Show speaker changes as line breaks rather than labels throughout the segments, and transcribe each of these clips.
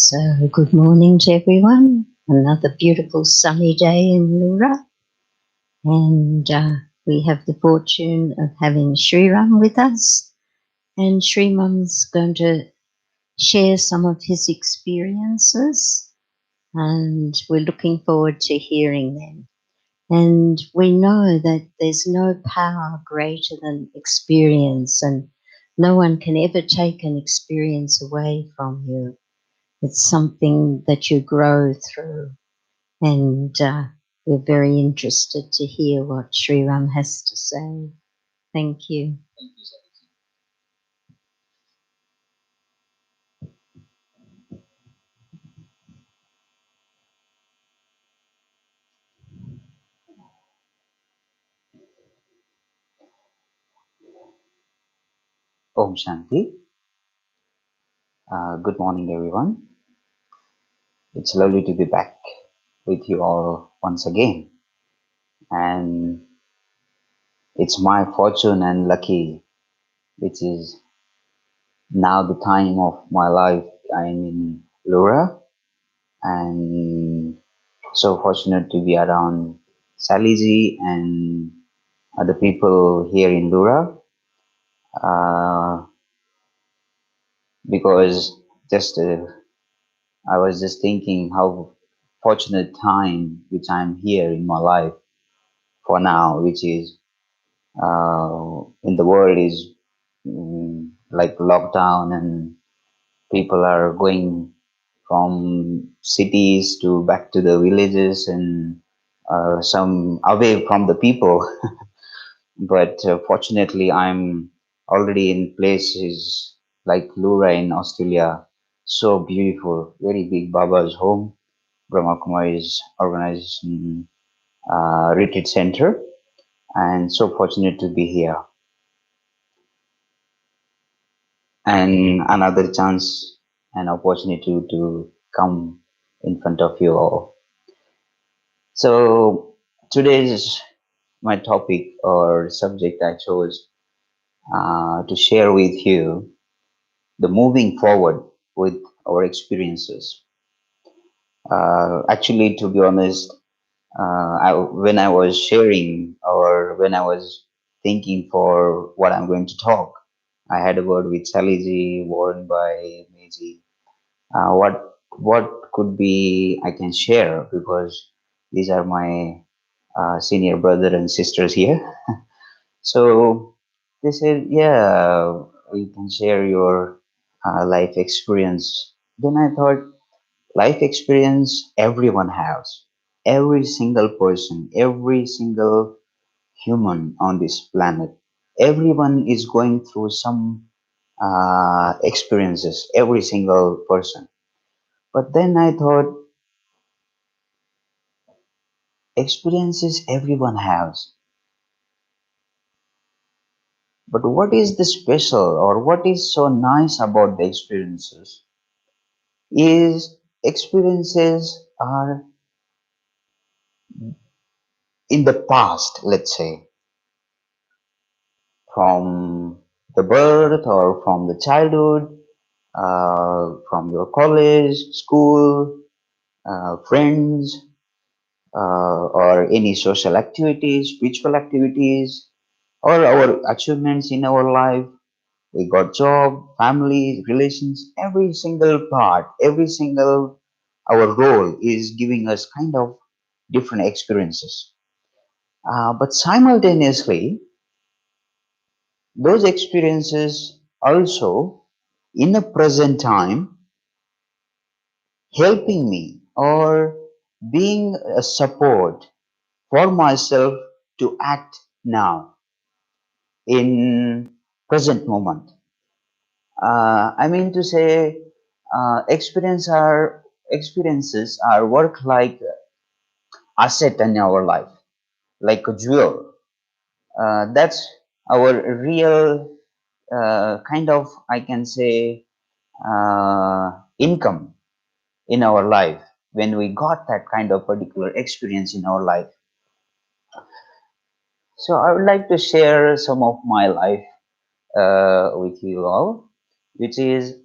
So, good morning to everyone. Another beautiful sunny day in Lura. And we have the fortune of having Shriram with us. And Shriram's going to share some of his experiences. And we're looking forward to hearing them. And we know that there's no power greater than experience, and no one can ever take an experience away from you. It's something that you grow through, and we're very interested to hear what Shriram has to say. Thank you.
Om Shanti. Good morning, everyone. It's lovely to be back with you all once again. And it's my fortune and lucky, which is now the time of my life. I'm in Lura and so fortunate to be around Saliji and other people here in Lura because just I was just thinking how fortunate time which I'm here in my life for now, which is in the world is like lockdown and people are going from cities to back to the villages and some away from the people. But fortunately, I'm already in places like Lura in Australia. So beautiful, very big Baba's home, Brahma Kumari's organization retreat center, and so fortunate to be here. And another chance and opportunity to come in front of you all. So today's my topic or subject I chose to share with you the moving forward with our experiences. Actually, to be honest, when I was sharing or when I was thinking for what I'm going to talk, I had a word with Saliji, warned by Meiji. What could be I can share because these are my senior brother and sisters here. So they said, yeah, you can share your life experience. Then I thought, life experience everyone has. Every single person, every single human on this planet, everyone is going through some experiences. Every single person. But then I thought, experiences everyone has. But what is the special or what is so nice about the experiences is experiences are in the past, let's say, from the birth or from the childhood, from your college, school, friends, or any social activities, spiritual activities, or our achievements in our life. We got job, family, relations, every single part, every single our role is giving us kind of different experiences. But simultaneously, those experiences also in the present time helping me or being a support for myself to act now in present moment. I mean to say, experiences are work like asset in our life, like a jewel. That's our real kind of, I can say, income in our life when we got that kind of particular experience in our life. So I would like to share some of my life with you all, which is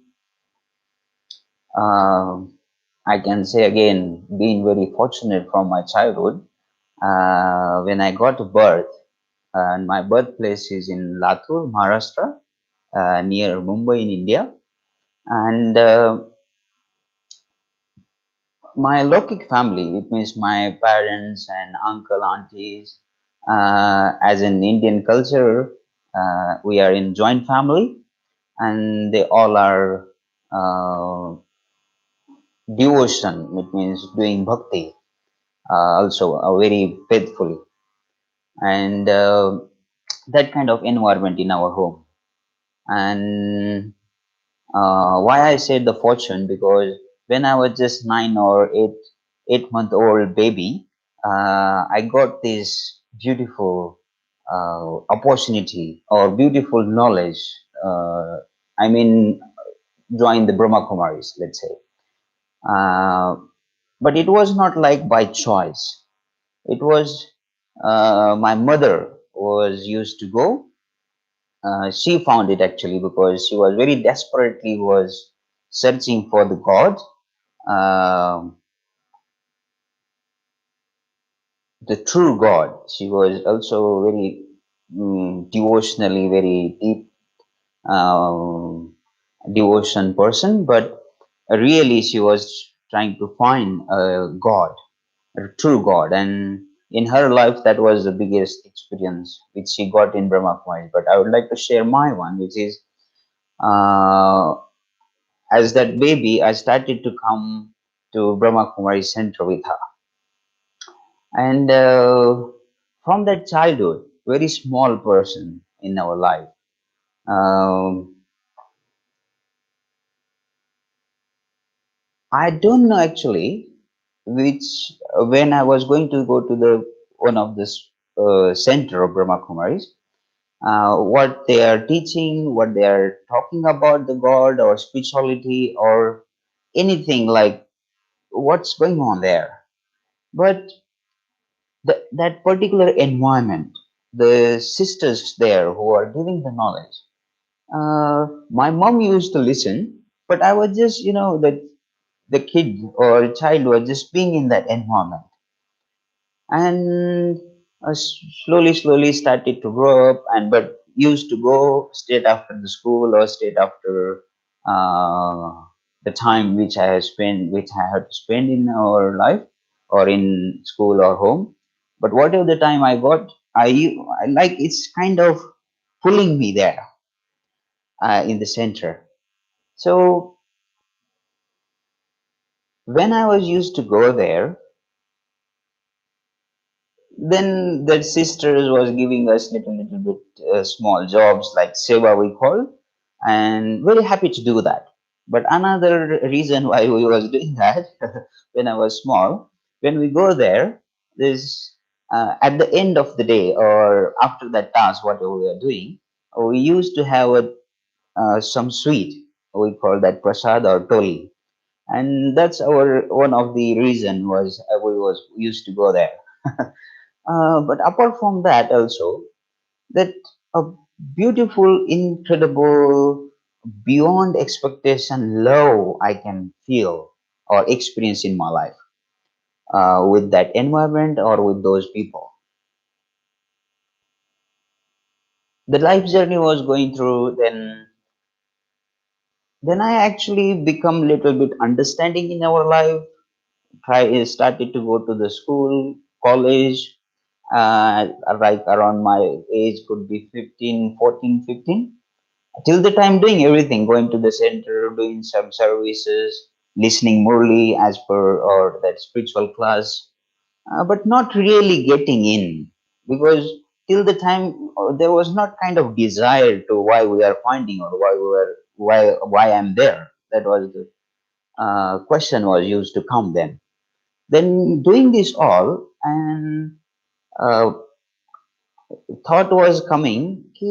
I can say again, being very fortunate from my childhood. When I got to birth, and my birthplace is in Latur, Maharashtra, near Mumbai in India. And my Lokik family, it means my parents and uncle, aunties, as in Indian culture, we are in joint family, and they all are uh, devotion. It means doing bhakti, also very faithfully, and that kind of environment in our home. And why I said the fortune, because when I was just 9 or 8 month old baby, I got this beautiful opportunity or beautiful knowledge. I mean, join the Brahma Kumaris, let's say. Uh, but it was not like by choice. It was my mother was used to go. She found it actually because she was very desperately was searching for the God, um the true God. She was also very devotionally, very deep um, devotion person, but really she was trying to find a God, a true God, and in her life that was the biggest experience which she got in Brahma Kumaris. But I would like to share my one, which is uh, as that baby, I started to come to Brahma Kumari Center with her. And from that childhood, very small person in our life, um, I don't know actually which, when I was going to go to the one of this center of Brahma Kumaris, what they are teaching, what they are talking about the God or spirituality or anything like what's going on there. But that particular environment, the sisters there who are giving the knowledge, my mom used to listen, but I was just, the kid or child was just being in that environment. And slowly started to grow up, and but used to go straight after the school or straight after uh, the time which I had to spend in our life or in school or home. But whatever the time I got, I like it's kind of pulling me there in the center. So when I was used to go there, then that sisters was giving us little bit small jobs like seva we call, and very happy to do that. But another reason why we was doing that when I was small, when we go there, there's at the end of the day or after that task whatever we are doing, we used to have some sweet, we call that prasad or toli, and that's our one of the reason was we was used to go there. But apart from that, also that a beautiful, incredible, beyond expectation love I can feel or experience in my life with that environment or with those people. The life journey was going through, then I actually become little bit understanding in our life. Try started to go to the school, college, uh, like around my age could be 15, 14, 15. Till the time doing everything, going to the center, doing some services, listening morely as per or that spiritual class, but not really getting in, because till the time there was not kind of desire to why we are finding or why I'm there. That was the question was used to come then. Then doing this all, and uh, thought was coming ki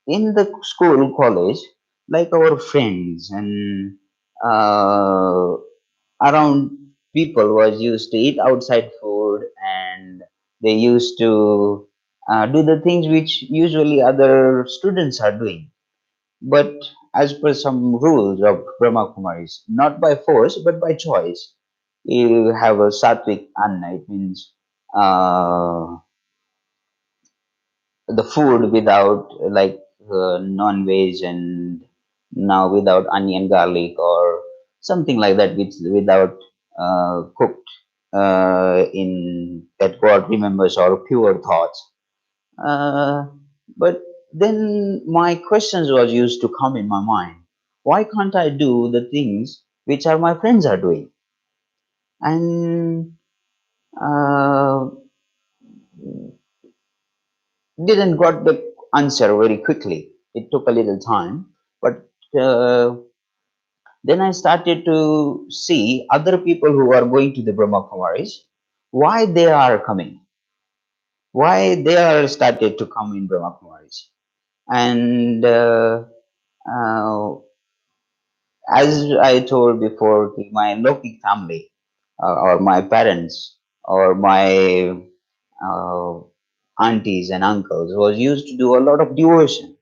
in the school college, like our friends and uh, around people was used to eat outside food, and they used to do the things which usually other students are doing. But as per some rules of Brahma Kumaris, not by force but by choice. You have a sattvic anna, it means uh, the food without like non-veg and now without onion, garlic, or something like that, which without cooked in that God remembers or pure thoughts. Uh, but then my questions was used to come in my mind. Why can't I do the things which are my friends are doing? And uh, didn't got the answer very quickly. It took a little time, but then I started to see other people who are going to the Brahma Kumaris, why they are coming, why they are started to come in Brahma Kumaris, and uh, as I told before, my Lokic family or my parents or my uh, aunties and uncles was used to do a lot of devotion.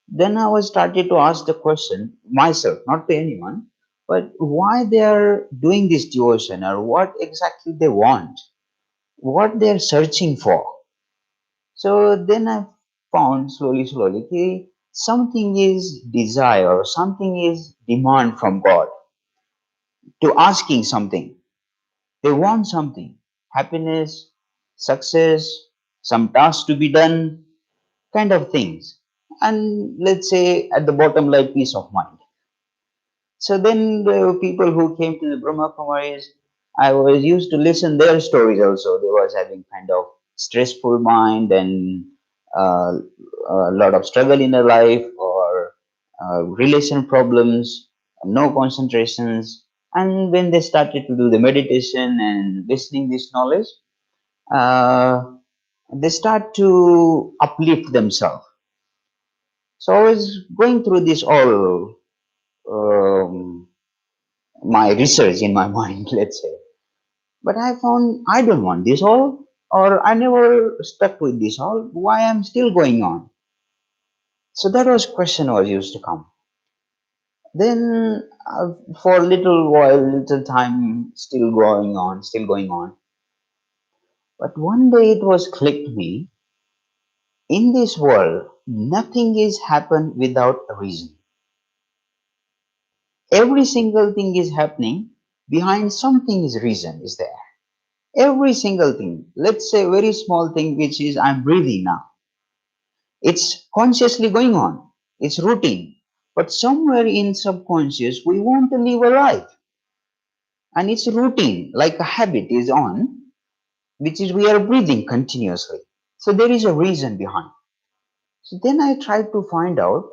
Then I was started to ask the question myself, not to anyone, but why they are doing this devotion or what exactly they want, what they are searching for. So then I found slowly, something is desire, something is demand from God to asking something. They want something, happiness, success, some task to be done, kind of things. And let's say at the bottom, like peace of mind. So then the people who came to the Brahma Kumaris, I was used to listen their stories also. They was having kind of stressful mind and uh, a lot of struggle in their life or relation problems, no concentrations. And when they started to do the meditation and listening this knowledge, uh, they start to uplift themselves. So I was going through this all um, my research in my mind, let's say. But I found I don't want this all, or I never stuck with this all. Why I'm still going on? So that was question was used to come. Then for a little while, little time, still going on. But one day it was clicked me. In this world, nothing is happen without a reason. Every single thing is happening behind something is reason is there. Every single thing, let's say very small thing which is I'm breathing now, it's consciously going on, it's routine, but somewhere in subconscious we want to live a life and it's routine like a habit is on, which is we are breathing continuously. So there is a reason behind. So then I tried to find out,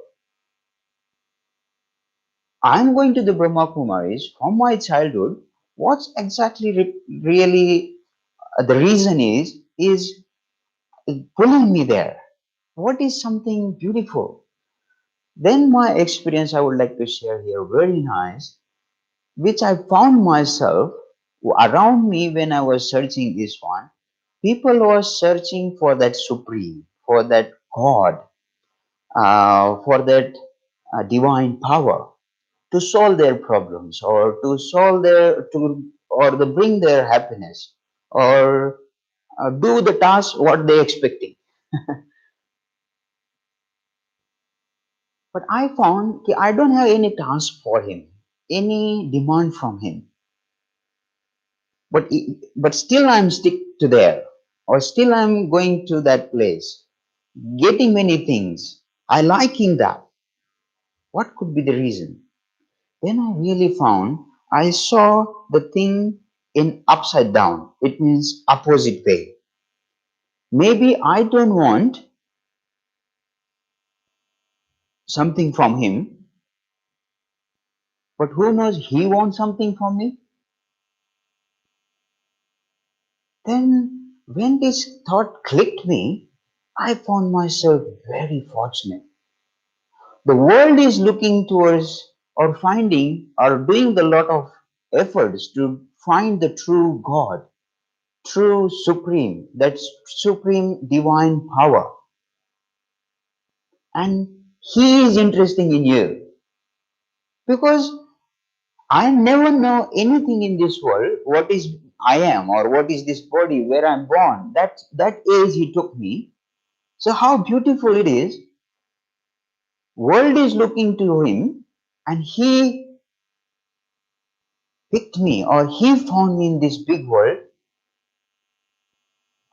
I'm going to the Brahma Kumaris from my childhood, what's exactly really the reason is pulling me there. What is something beautiful? Then my experience I would like to share here, very nice, which I found myself around me when I was searching this one. People were searching for that supreme, for that God, for that divine power to solve their problems or to solve their to or to bring their happiness or do the task what they expecting. But I found that I don't have any task for him, any demand from him. But still I'm stick to there, or still I'm going to that place, getting many things. I liking that. What could be the reason? Then I really found I saw the thing in upside down. It means opposite way. Maybe I don't want something from him, but who knows he wants something from me? Then, when this thought clicked me, I found myself very fortunate. The world is looking towards or finding or doing a lot of efforts to find the true God, true supreme, that supreme divine power. And He is interested in you. Because I never know anything in this world, what is I am or what is this body where I'm born. That age he took me. So how beautiful it is. World is looking to him, and he picked me or he found me in this big world.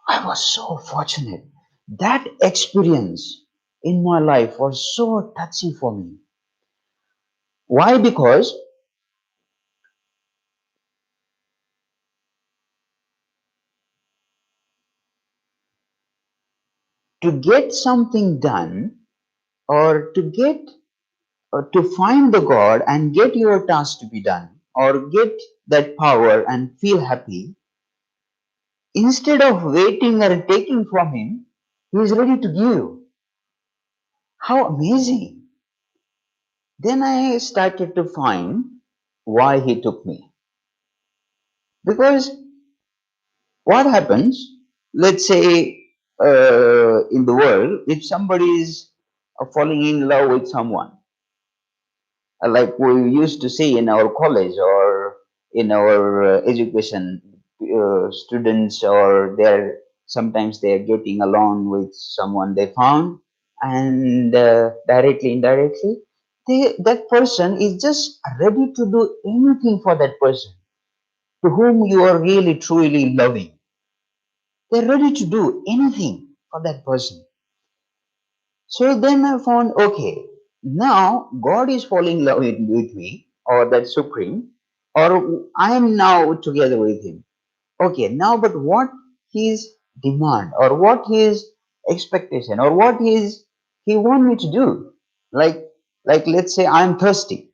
I was so fortunate. That experience in my life was so touchy for me. Why? Because to get something done or to find the God and get your task to be done or get that power and feel happy, instead of waiting or taking from him, he is ready to give. How amazing! Then I started to find why he took me. Because what happens, let's say in the world, if somebody is falling in love with someone, like we used to say in our college or in our education, students or they're sometimes they're getting along with someone they found, and directly indirectly that person is just ready to do anything for that person to whom you are really truly loving. They're ready to do anything for that person. So then I found, okay, now God is falling in love with me, or that Supreme, or I am now together with Him. Okay, now, but what His demand, or what His expectation, or what He want me to do? Like, like let's say I'm thirsty,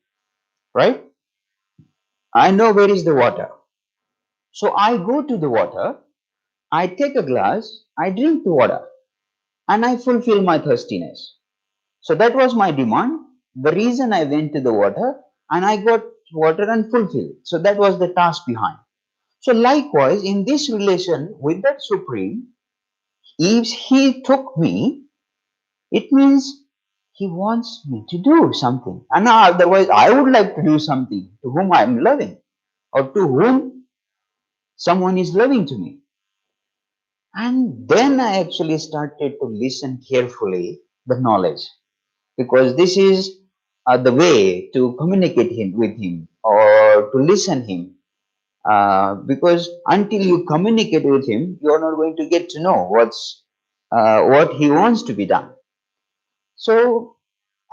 right? I know where is the water. So I go to the water, I take a glass, I drink the water, and I fulfill my thirstiness. So that was my demand. The reason I went to the water and I got water and fulfilled. So that was the task behind. So likewise, in this relation with that Supreme, if he took me, it means he wants me to do something. And otherwise, I would like to do something to whom I am loving or to whom someone is loving to me. And then I actually started to listen carefully the knowledge, because this is the way to communicate with him or to listen him, because until you communicate with him you are not going to get to know what he wants to be done. So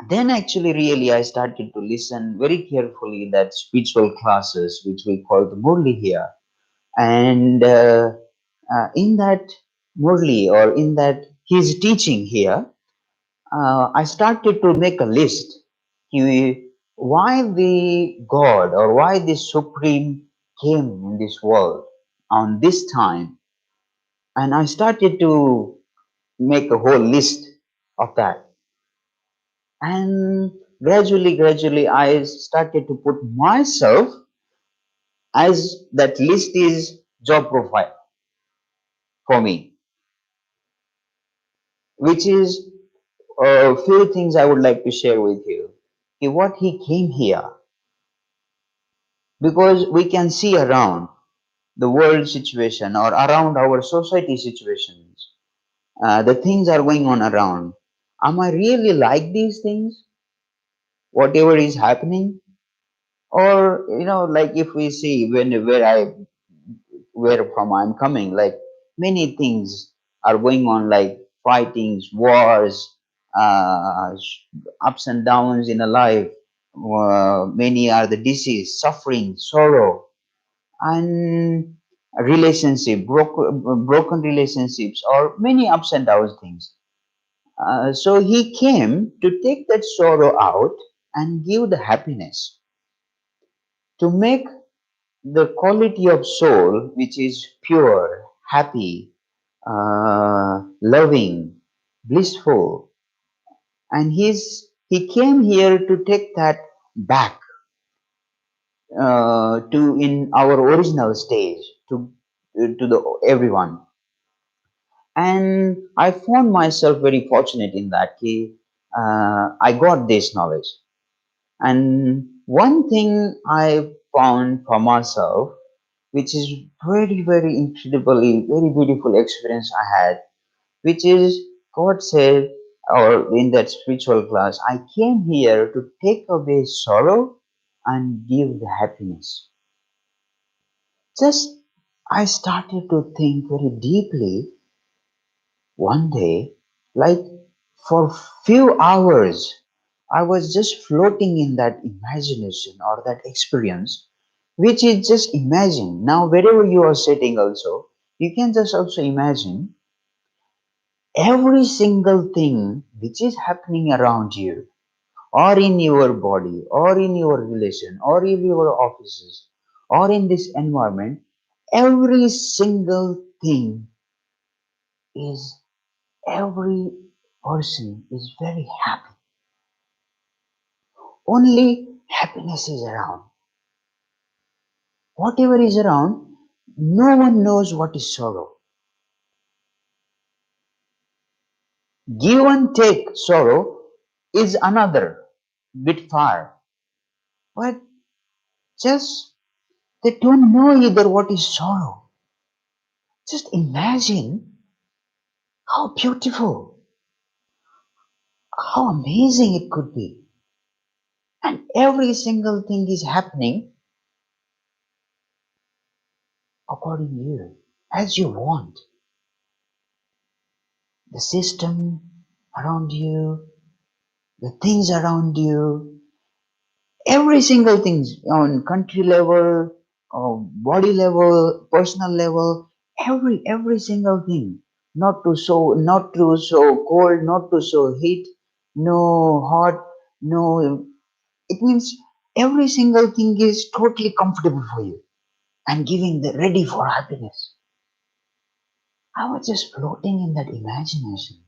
then actually really I started to listen very carefully in that spiritual classes which we call the Murli here, and in that Murli or in that his teaching here, I started to make a list. Why the God or why the Supreme came in this world on this time, and I started to make a whole list of that. And gradually, I started to put myself as that list is job profile for me, which is a few things I would like to share with you. What he came here, because we can see around the world situation or around our society situations, the things are going on around. Am I really like these things, whatever is happening? Or, like if we see where from I'm coming, like many things are going on, like fightings, wars, uh, ups and downs in a life. Many are the disease, suffering, sorrow, and broken relationships, or many ups and downs things. So he came to take that sorrow out and give the happiness, to make the quality of soul which is pure, happy, loving, blissful, and he came here to take that back to in our original stage to the everyone. And I found myself very fortunate in that I got this knowledge. And one thing I found for myself, which is very, very incredibly, very beautiful experience I had, which is God said, or in that spiritual class, I came here to take away sorrow and give the happiness. Just I started to think very deeply one day, like for few hours, I was just floating in that imagination or that experience, which is just imagine. Now, wherever you are sitting, also, you can just also imagine every single thing which is happening around you, or in your body, or in your relation, or in your offices, or in this environment. Every single thing is every person is very happy. Only happiness is around. Whatever is around, no one knows what is sorrow. Give and take sorrow is another bit far. But just they don't know either what is sorrow. Just imagine how beautiful, how amazing it could be. And every single thing is happening according to you, as you want. The system around you, the things around you, every single thing on country level, body level, personal level, every single thing. Not to so cold, not to so heat, no hot, no. It means every single thing is totally comfortable for you and giving the ready for happiness. I was just floating in that imagination.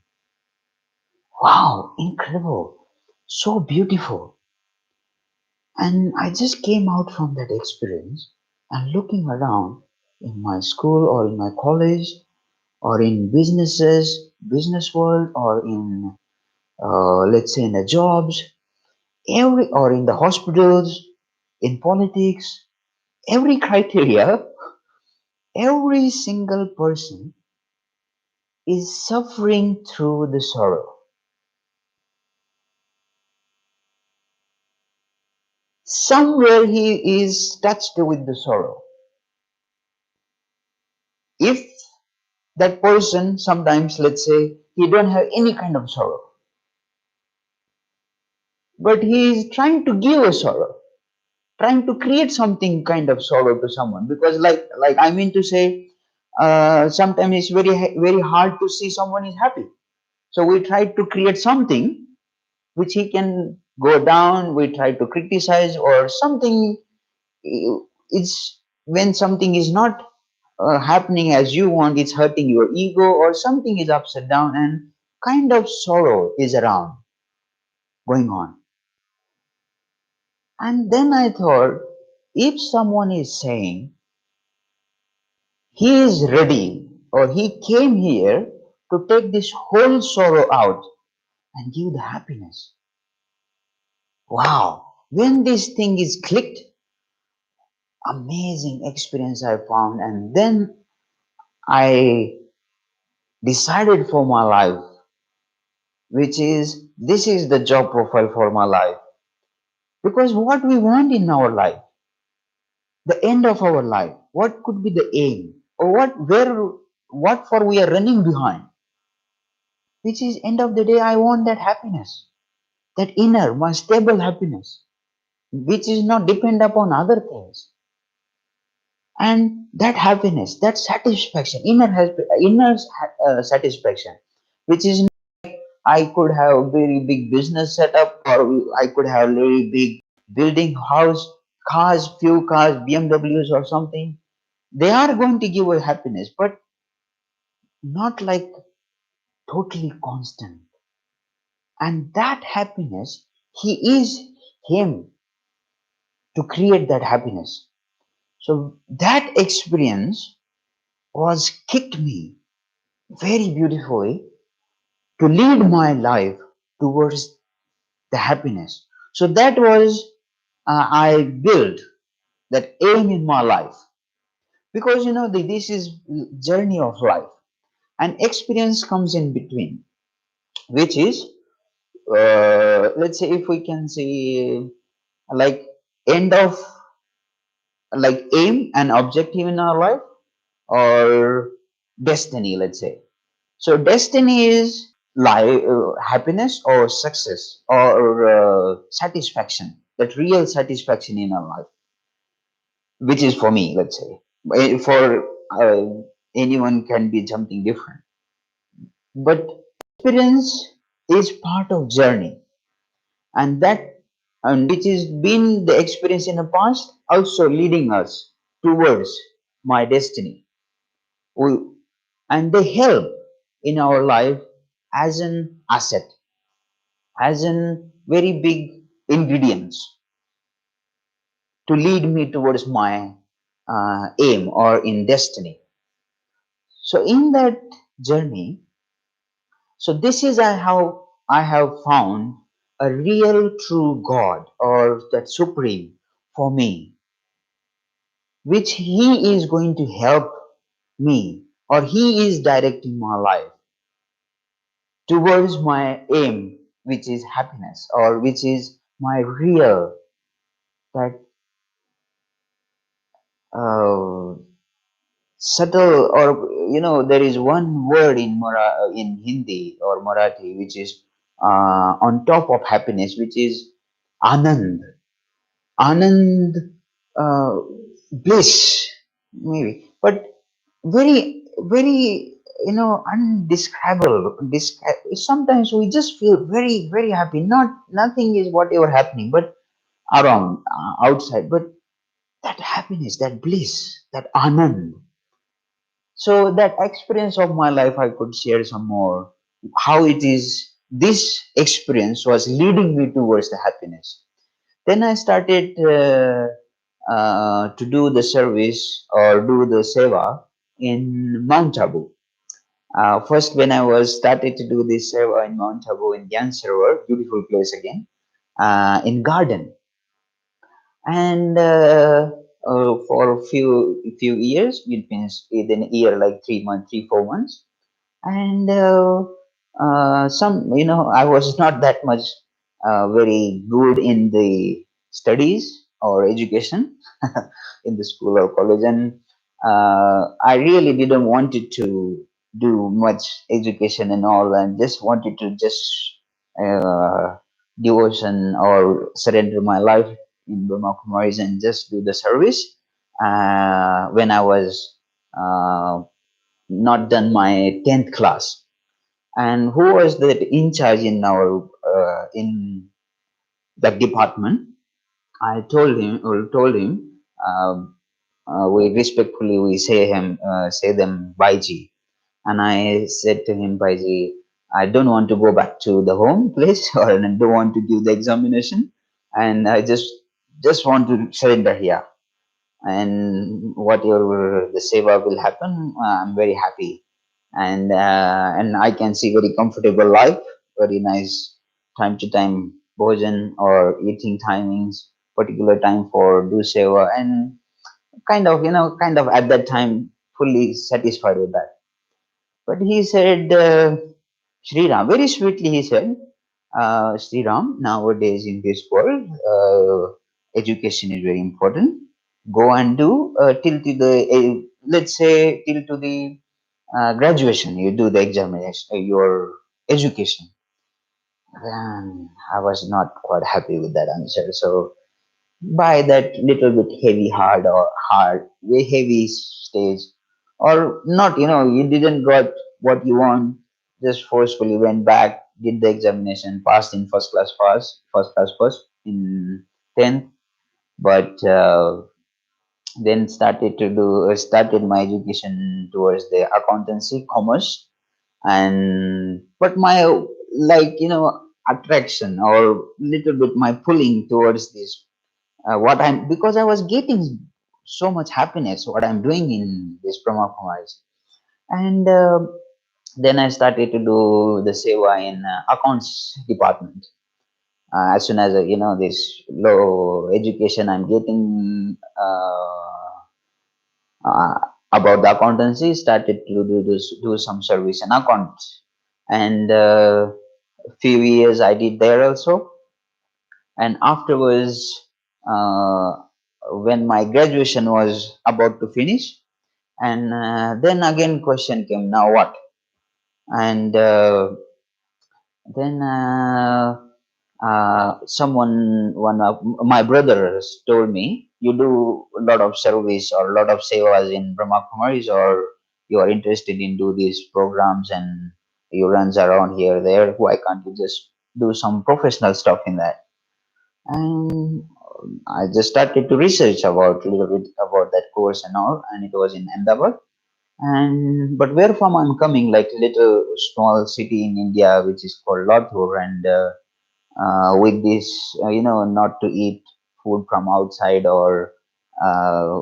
Wow, incredible, so beautiful. And I just came out from that experience and looking around in my school or in my college or in businesses, business world, or in let's say in the jobs, every or in the hospitals, in politics, every criteria, every single person is suffering through the sorrow. Somewhere he is touched with the sorrow. If that person sometimes, let's say, he don't have any kind of sorrow, but he is trying to give a sorrow, trying to create something kind of sorrow to someone, because like I mean to say, sometimes it's very hard to see someone is happy, so we try to create something which he can go down, we try to criticize or something. It's when something is not happening as you want, it's hurting your ego or something is upside down, and kind of sorrow is around going on. And then I thought, if someone is saying he is ready or he came here to take this whole sorrow out and give the happiness, wow, when this thing is clicked, amazing experience I found. And then I decided for my life, which is this is the job profile for my life. Because what we want in our life, the end of our life, what could be the aim, or what for we are running behind, which is end of the day, I want that happiness, that inner, my stable happiness, which is not depend upon other things. And that happiness, that satisfaction, inner satisfaction, which is I could have very big business setup, or I could have very big building house, cars, few cars, BMWs or something. They are going to give a happiness, but not like totally constant. And that happiness, he is him to create that happiness. So that experience was kicked me very beautifully to lead my life towards the happiness. So that was I built that aim in my life, because this is journey of life, and experience comes in between, which is let's say, if we can say, like, end of, like, aim and objective in our life, or destiny, let's say. So destiny is life, happiness or success, or satisfaction, that real satisfaction in our life, which is for me, let's say. For anyone can be something different, but experience is part of journey, and which is been the experience in the past, also leading us towards my destiny. We, and they help in our life as an asset, as an very big ingredients to lead me towards my aim or in destiny. So in that journey, so this is how I have found a real true God, or that supreme for me, which he is going to help me, or he is directing my life towards my aim, which is happiness, or which is my real, that uh, subtle, or there is one word in in Hindi or Marathi, which is on top of happiness, which is anand. Anand, uh, bliss, maybe, but very, very, undescribable. Sometimes we just feel very, very happy. Nothing is whatever happening, but around, outside, but that happiness, that bliss, that anand. So that experience of my life, I could share some more. How it is, this experience was leading me towards the happiness. Then I started to do the service or do the seva in Mount Abu. First, when I was started to do this seva in Mount Abu in Gyan Sarovar, beautiful place again, in garden, and for a few years, it means within a year, like 3 months, 3 4 months, and some, I was not that much very good in the studies or education in the school or college, and I really didn't wanted to do much education and all, and just wanted to just uh, devotion or surrender my life in Brahma Kumaris and just do the service when I was not done my 10th class. And who was that in charge in our in that department? I told him, we respectfully we say them Baiji, and I said to him, Baiji, I don't want to go back to the home place, or I don't want to give the examination, and I just want to surrender here, and whatever the seva will happen, I'm very happy, and I can see very comfortable life, very nice time to time bhojan or eating timings, particular time for do seva, and kind of at that time fully satisfied with that. But he said, Shriram, very sweetly he said, Shriram, nowadays in this world, education is very important. Go and do till to the, let's say, till to the graduation, you do the examination, your education. And I was not quite happy with that answer. So by that little bit heavy heart, or hard very heavy stage, or not, you didn't got what you want, just forcefully went back, did the examination, passed in first in 10th, but then started my education towards the accountancy commerce, and but my, like, attraction or little bit my pulling towards this, what I'm, because I was getting so much happiness what I'm doing in this Brahma Kumaris. And then I started to do the seva in accounts department. As soon as this low education I'm getting uh, about the accountancy, started to do some service and accounts, and few years I did there also. And afterwards, uh, when my graduation was about to finish, and then again question came, now what? And then one of my brothers told me, you do a lot of service or a lot of sevas in Brahma Kumaris, or you are interested in do these programs and you runs around here there, why can't you just do some professional stuff in that? And I just started to research about a little bit about that course and all, and it was in Ahmedabad. And but where from I'm coming, like little small city in India, which is called Latur, and with this, not to eat food from outside, or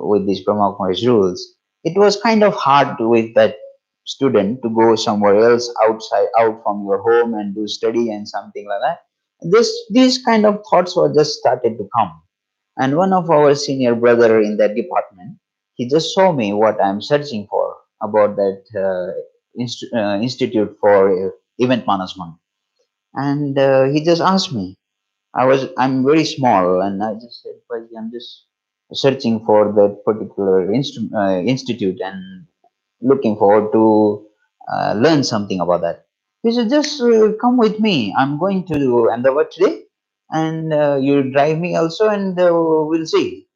with these Brahma Kumaris rules, it was kind of hard with that student to go somewhere else outside, out from your home and do study and something like that. These kind of thoughts were just started to come. And one of our senior brother in that department, he just saw me what I'm searching for about that institute for event management, and he just asked me. I'm very small, and I just said, "But I'm just searching for that particular institute and looking forward to learn something about that." He said, "Just come with me. I'm going to Ahmedabad today, and you drive me also, and we'll see."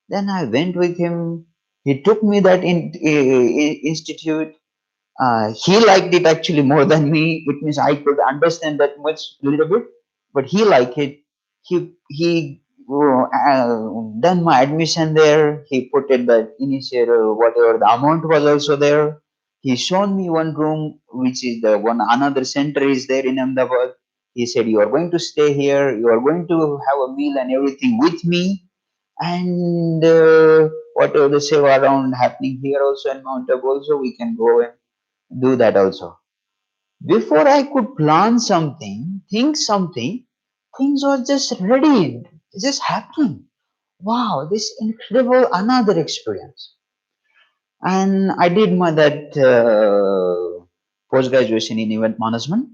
Then I went with him. He took me that institute. He liked it actually more than me, which means I could understand that much little bit, but he liked it. He done my admission there. He put it the initial whatever the amount was also there. He shown me one room, which is the one another center is there in Ahmedabad. He said, "You are going to stay here. You are going to have a meal and everything with me, and whatever the show around happening here also in Mount Abu also, we can go and do that also." Before I could plan something, think something, things were just ready, just happening. Wow, this incredible another experience. And I did my that post graduation in event management.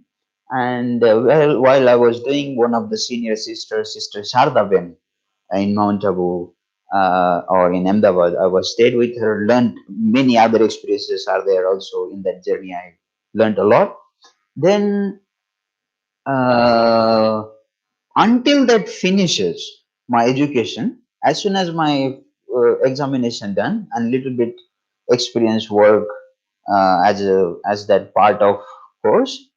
And while I was doing, one of the senior sisters, Sister Sharda Ben, in Mount Abu or in Ahmedabad, I was stayed with her, learned many other experiences are there also in that journey. I learned a lot. Then uh, until that finishes my education, as soon as my examination done and little bit experience work as that part of course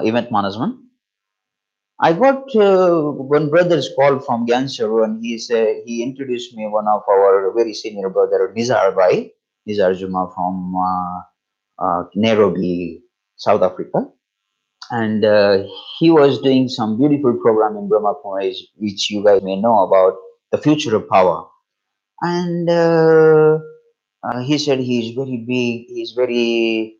event management, I got one brother's call from Gansharu, and he introduced me one of our very senior brother Nizar Bhai, Nizar Juma from Nairobi, South Africa, and he was doing some beautiful program in Brahma Kumaris, which you guys may know about, the future of power. And he said he's very big, he's very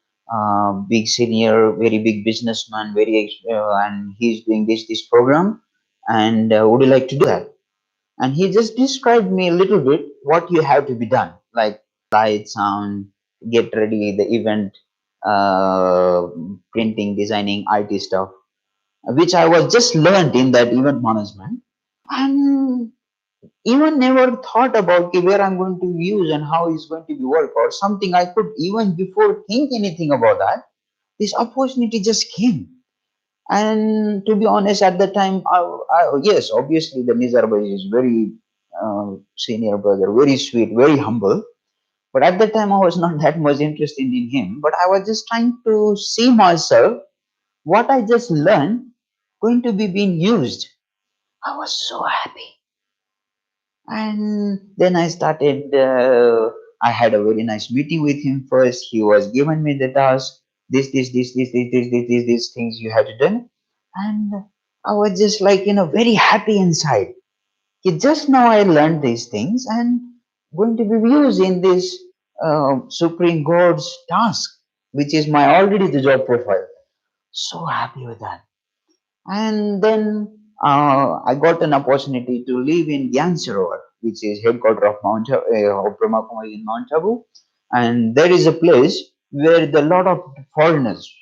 big senior, very big businessman, and he's doing this program. And would you like to do that? And he just described me a little bit what you have to be done, like light, sound, get ready, the event, uh, printing, designing, IT stuff, which I was just learned in that event management, and even never thought about where I'm going to use and how it's going to be work or something. I could even before think anything about that. This opportunity just came, and to be honest, at the time, yes, obviously the Nizarbai is very senior brother, very sweet, very humble. But at that time, I was not that much interested in him. But I was just trying to see myself what I just learned going to be being used. I was so happy. And then I started, I had a very nice meeting with him first. He was giving me the task, these things you have to do. And I was just like, very happy inside. Just now I learned these things and going to be used in this Supreme God's task, which is my already the job profile. So happy with that. And then I got an opportunity to live in Gyansarovar, which is headquarter of of Brahma Kumari in Mount Abu, and there is a place where the lot of foreigners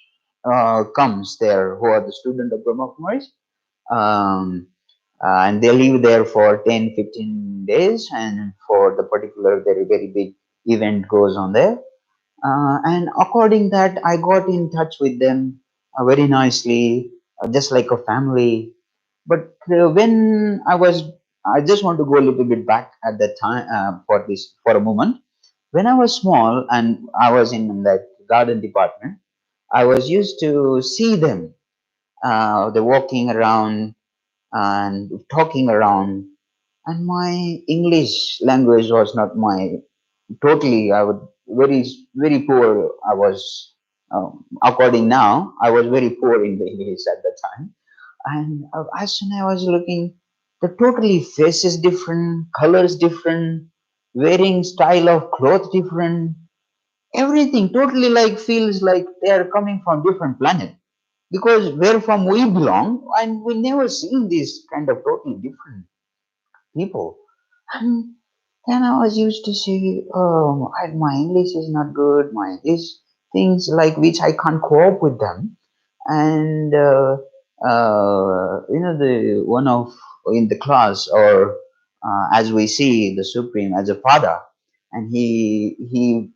comes there who are the student of Brahma Kumaris, um, and they live there for 10, 15 days, and for the particular very very big event goes on there, and according that I got in touch with them very nicely, just like a family. But when I just want to go a little bit back at that time for this for a moment. When I was small and I was in that garden department, I was used to see them. They're walking around and talking around, and my English language was not my totally. I would very very poor. I was according now. I was very poor in the English at that time, and as soon I was looking, the totally faces different, colors different, wearing style of clothes different, everything totally like feels like they are coming from different planet, because where from we belong and we never seen this kind of totally different people. And then I was used to say, oh, my English is not good, my this things like which I can't cope with them. And the one of in the class, or as we see the Supreme as a father, and he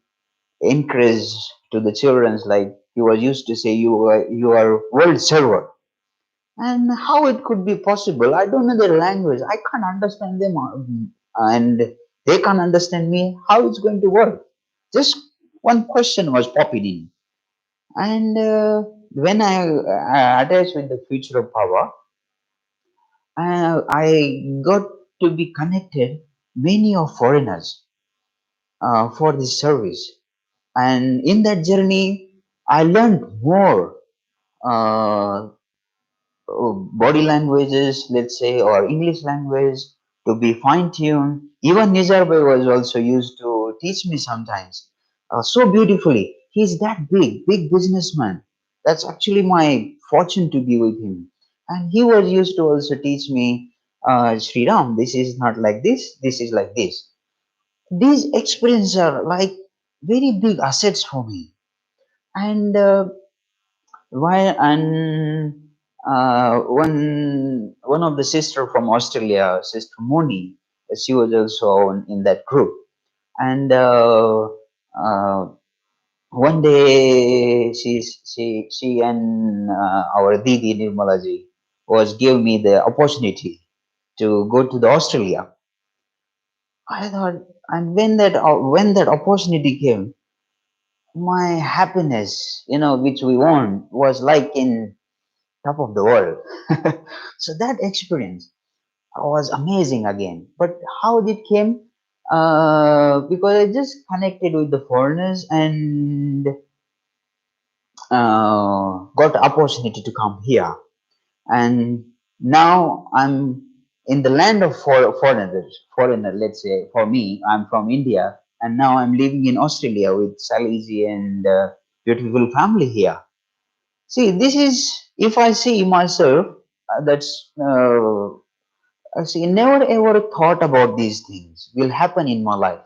encouraged to the children, like he was used to say, you are world server. And how it could be possible? I don't know their language. I can't understand them, and they can't understand me. How it's going to work? Just one question was popping in, and when I attached with the future of power, I got to be connected many of foreigners for this service, and in that journey, I learned more. Uh, Body languages, let's say, or English language to be fine tuned. Even Nizarbai was also used to teach me sometimes so beautifully. He's that big businessman. That's actually my fortune to be with him. And he was used to also teach me, Shriram, this is not like this is like this. These experiences are like very big assets for me. And why and one of the sister from Australia, Sister Moni, she was also in that group. And uh, one day she and our Didi Nirmalaji was give me the opportunity to go to the Australia. I thought, and when that opportunity came, my happiness, which we want, was like in top of the world. So that experience was amazing again. But how it came? Because I just connected with the foreigners and got the opportunity to come here. And now I'm in the land of foreigners. Foreigner, let's say, for me, I'm from India, and now I'm living in Australia with Saliji and beautiful family here. See, this is if I see myself, that's I see, never ever thought about these things will happen in my life.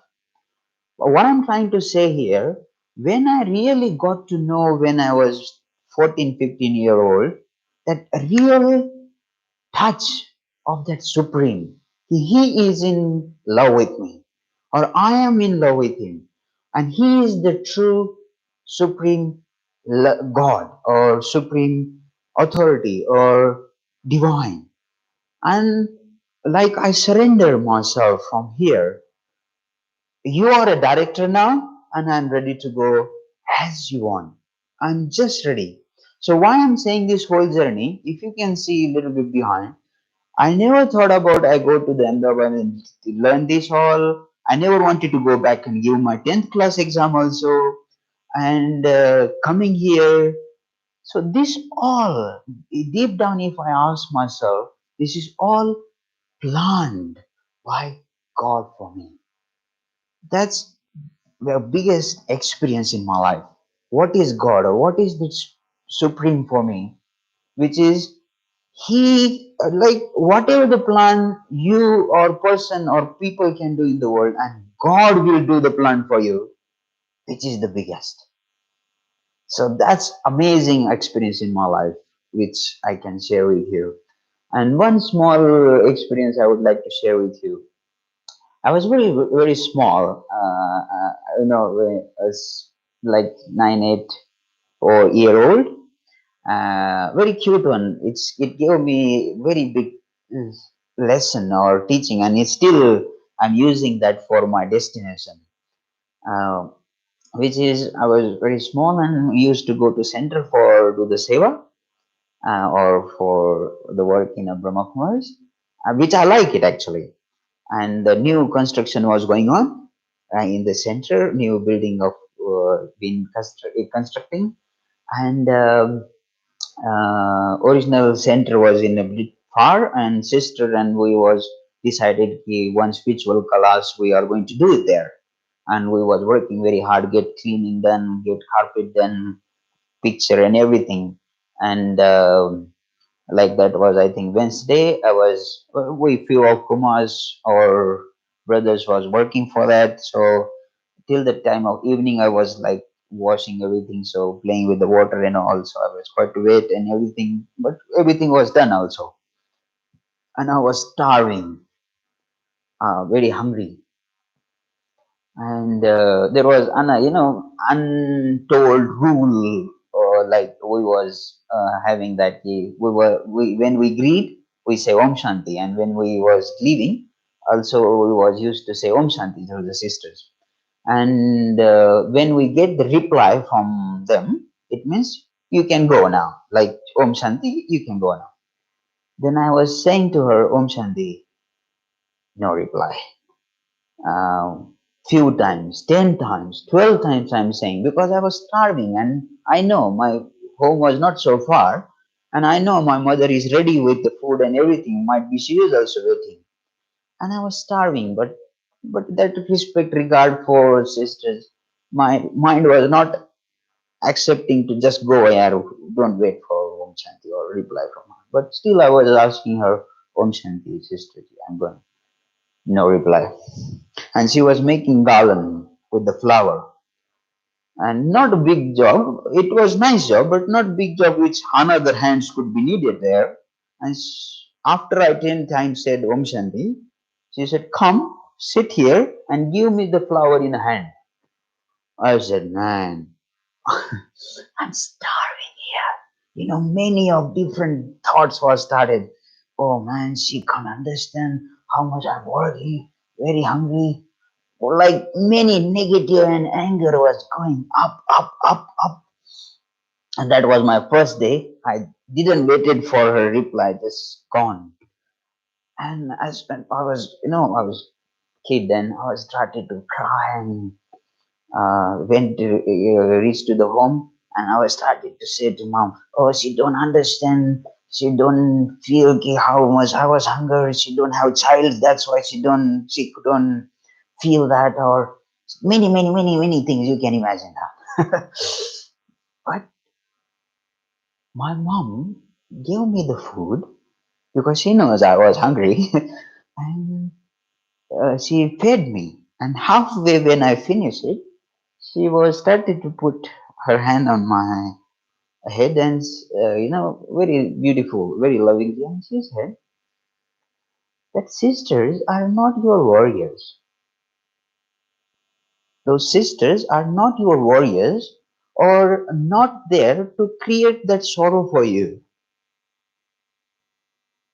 But what I'm trying to say here, when I really got to know when I was 14, 15-year old, that real touch of that Supreme, he is in love with me, or I am in love with him, and he is the true Supreme God, or Supreme Authority, or Divine. And like I surrender myself from here. You are a director now, and I'm ready to go as you want. I'm just ready. So why I'm saying this whole journey, if you can see a little bit behind, I never thought about I go to the Ahmedabad and learn this all. I never wanted to go back and give my 10th class exam also, and coming here. So this all, deep down, if I ask myself, this is all planned by God for me. That's the biggest experience in my life. What is God, or what is this supreme for me? Which is He like whatever the plan you or person or people can do in the world, and God will do the plan for you, which is the biggest. So that's amazing experience in my life, which I can share with you. And one small experience I would like to share with you. I was very small, when I was like 9, 8 or year old. Very cute one. It gave me very big uh, lesson or teaching, and it's still I'm using that for my destination. Uh, which is I was very small and used to go to center for do the seva, or for the work in a Brahma Kumaris, which I like it actually. And the new construction was going on in the center, new building of being constructing, and original center was in a bit far, and sister and we was decided one spiritual class we are going to do it there, and we was working very hard, get cleaning done, get carpet done, picture and everything. And like that was I think Wednesday. I was we few of Kumars or brothers was working for that. So till the time of evening I was like washing everything, so playing with the water and all. So I was quite wet and everything, but everything was done also. And I was starving, very hungry. And there was untold rule, or like we was having that we when we greet we say Om Shanti, and when we was leaving also we was used to say Om Shanti to the sisters. And when we get the reply from them, it means you can go now, like Om Shanti, you can go now. Then I was saying to her Om Shanti, no reply. uh, Few times, 10 times, 12 times I'm saying, because I was starving, and I know my home was not so far, and I know my mother is ready with the food and everything. Might be she is also waiting, and I was starving, but that respect, regard for sisters, my mind was not accepting to just go ahead. Don't wait for Om Shanti or reply from her. But still, I was asking her, Om Shanti, sister, I'm going. No reply. And she was making garland with the flower, and not a big job. It was nice job, but not big job which another hands could be needed there. And after I 10 times said Om Shanti, she said, come sit here and give me the flower in a hand. I said, man, I'm starving here. Many of different thoughts were started. Oh man, she can't understand how much I'm working, very hungry. Like many negative and anger was going up, up, up, up. And that was my first day. I didn't waited for her reply, just gone. And I was, I was kid then. I was started to cry, and went to reach to the home, and I was started to say to mom, "Oh, she don't understand. She don't feel how much I was hungry. She don't have child. That's why she couldn't feel that, or many, many, many, many things you can imagine now." But my mom gave me the food because she knows I was hungry, and she fed me. And halfway when I finished it, she was started to put her hand on my head, and very beautiful, very loving. And she said that sisters are not your warriors. Those sisters are not your warriors, or not there to create that sorrow for you.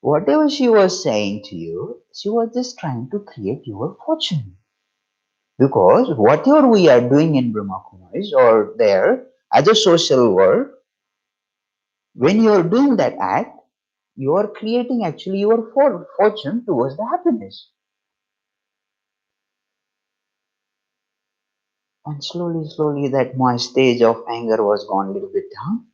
Whatever she was saying to you, she was just trying to create your fortune. Because whatever we are doing in Brahma Kumaris or there as a social work, when you are doing that act, you are creating actually your fortune towards the happiness. And slowly, slowly, that my stage of anger was gone a little bit down.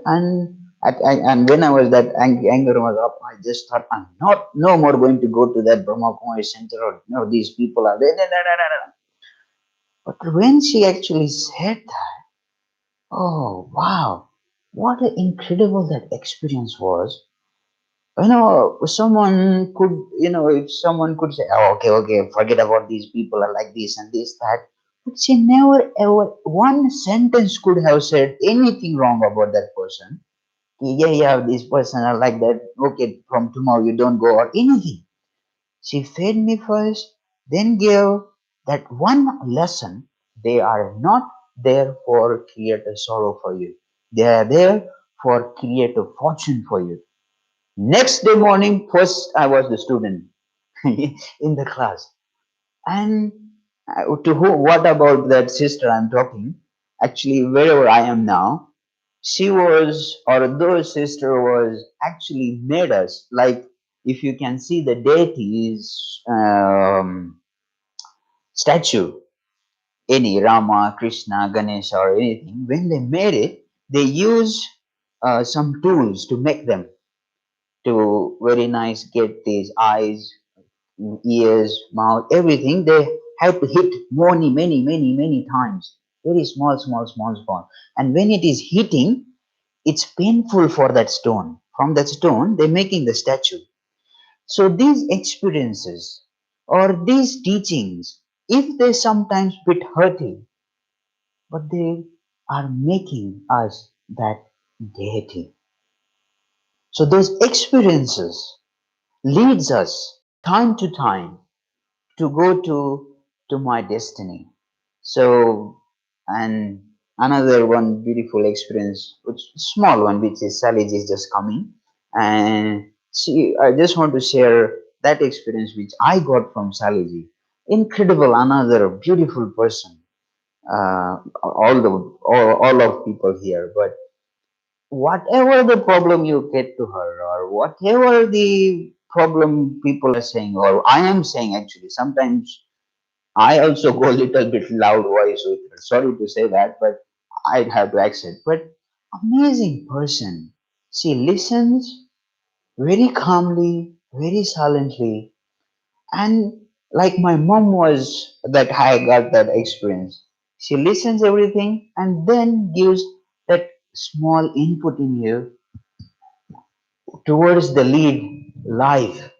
And when I was that anger was up, I just thought, I'm not no more going to go to that Brahma Kumari center, or these people are there. But when she actually said that, oh wow, what an incredible that experience was. Someone could, if someone could say, oh, okay, okay, forget about these people are like this and this, that. But she never ever, one sentence could have said anything wrong about that person. Yeah, yeah, this person are like that. Okay, from tomorrow you don't go or anything. She fed me first, then gave that one lesson. They are not there for create a sorrow for you. They are there for create a fortune for you. Next day morning, first I was the student in the class. And to who, what about that sister I'm talking? Actually, wherever I am now, she was, or those sister was actually made us like, if you can see the deities statue, any Rama, Krishna, Ganesha, or anything, when they made it, they use some tools to make them to very nice get these eyes, ears, mouth, everything. They have to hit many, many, many, many times. Very small, small, small, small. And when it is hitting, it's painful for that stone. From that stone, they're making the statue. So these experiences or these teachings, if they sometimes bit hurting, but they are making us that deity. So those experiences leads us time to time to go to my destiny. So, and another one beautiful experience, which small one, which is Salij is just coming, and she, I just want to share that experience which I got from Saliji. Incredible, another beautiful person. All of people here, but whatever the problem you get to her, or whatever the problem people are saying, or I am saying, actually sometimes I also go a little bit loud voice with her. Sorry to say that, but I'd have to accept. But amazing person. She listens very calmly, very silently, and like my mom was, that I got that experience. She listens everything and then gives that small input in you towards the lead life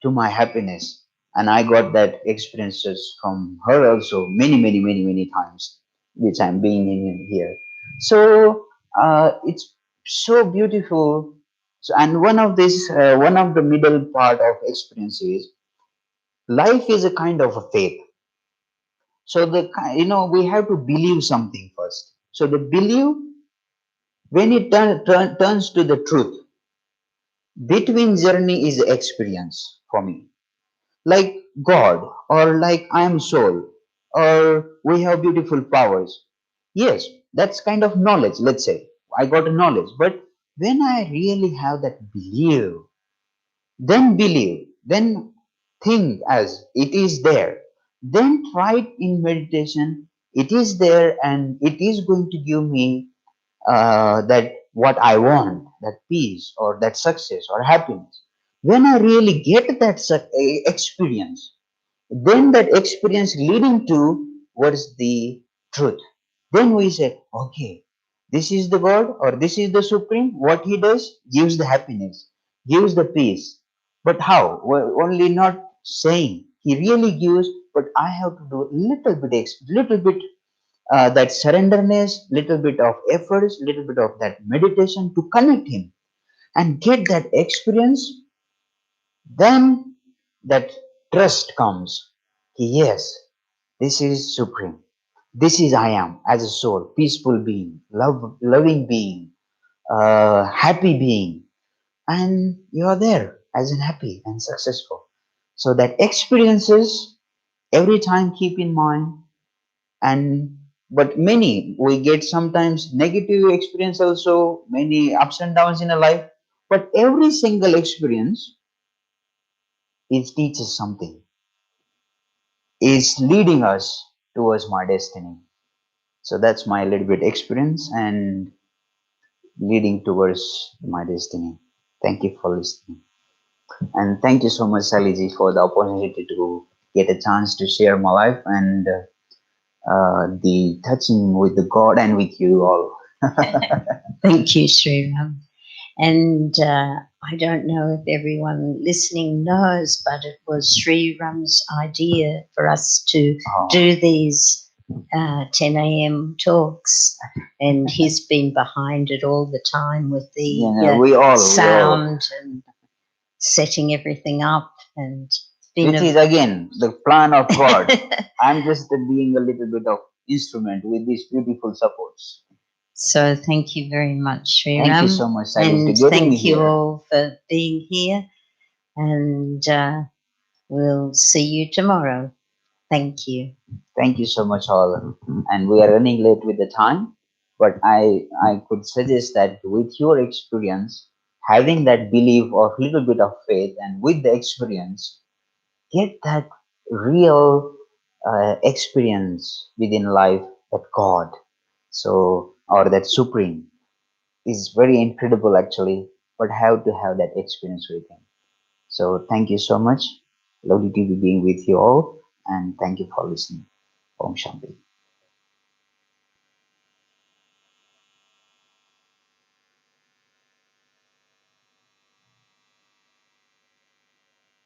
to my happiness. And I got that experiences from her also many, many, many, many times, which I'm being in here. So it's so beautiful. So, and one of the middle part of experience is life is a kind of a faith. So we have to believe something first. So the believe, when it turns to the truth, between journey is experience for me, like God, or like I am soul, or we have beautiful powers. Yes, that's kind of knowledge, let's say. I got a knowledge. But when I really have that believe, then think as it is there, then try it in meditation. It is there and it is going to give me that what I want, that peace or that success or happiness. When I really get that experience, then that experience leading to what is the truth, then we say, okay, this is the God or this is the supreme. What he does gives the happiness, gives the peace. But how? Well, only not saying he really gives, but I have to do little bit little bit that surrenderness, little bit of efforts, little bit of that meditation to connect him and get that experience. Then that trust comes. Yes, this is supreme. This is I am as a soul, peaceful being, loving being, happy being, and you are there as in happy and successful. So that experiences every time keep in mind. And but many we get sometimes negative experience also, many ups and downs in a life. But every single experience is teaches something, is leading us towards my destiny. So that's my little bit experience and leading towards my destiny. Thank you for listening. And thank you so much, Saliji, for the opportunity to get a chance to share my life and the touching with the God and with you all.
Thank you, Shriram. And I don't know if everyone listening knows, but it was Sri Ram's idea for us to
Oh,
do these 10 a.m. talks, and he's been behind it all the time with
you
the
know, we all,
sound and setting everything up, and been
which
a
is again the plan of God. I'm just being a little bit of instrument with these beautiful supports.
So thank you very much, Sri
Thank you
Ram,
so much, Sally, to
and
getting me
thank you
here.
all for being here, and we'll see you tomorrow. Thank you.
Thank you so much, all. And we are running late with the time, but I could suggest that with your experience, having that belief or little bit of faith, and with the experience, get that real experience within life that God, so or that Supreme is very incredible actually. But how to have that experience with Him. So thank you so much. Lovely to be being with you all, and thank you for listening. Om Shanti.